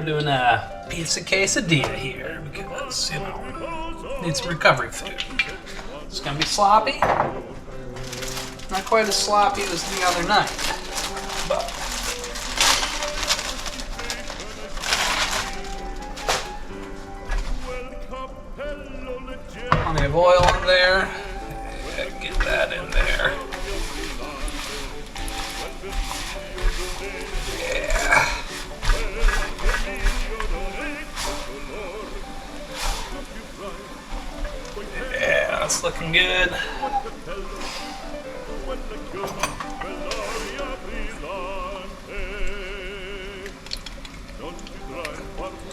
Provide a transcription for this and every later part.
doing a pizza quesadilla here because, you know, need some recovery food. It's gonna be sloppy. Not quite as sloppy as the other night, but plenty of oil in there. Get that in there. Yeah. Yeah, that's looking good.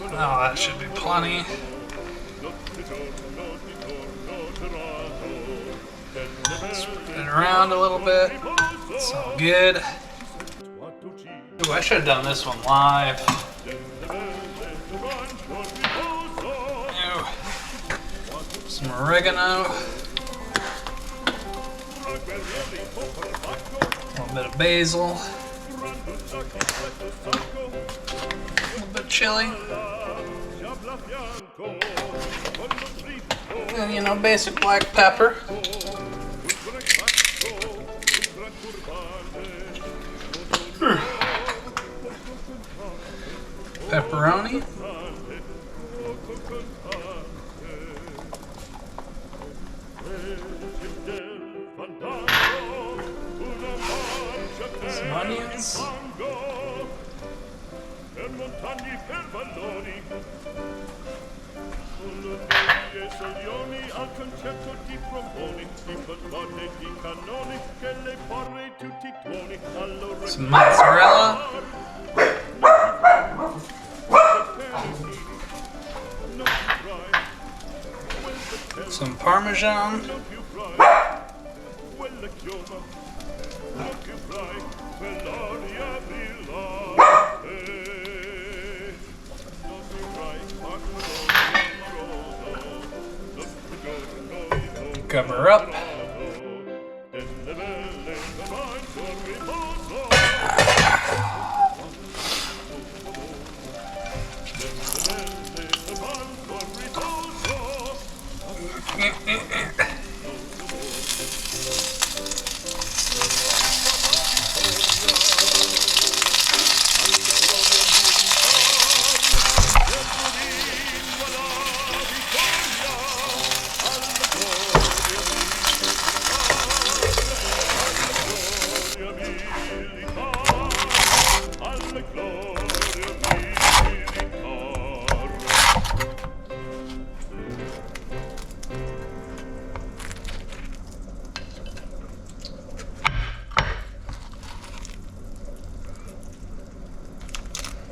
Oh, that should be plenty. Spin it around a little bit. It's all good. Ooh, I should have done this one live. Ooh. Some oregano. A little bit of basil. A little bit of chili. And, you know, basic black pepper. Pepperoni. Some onions. Some mozzarella. Some parmesan. Cover up.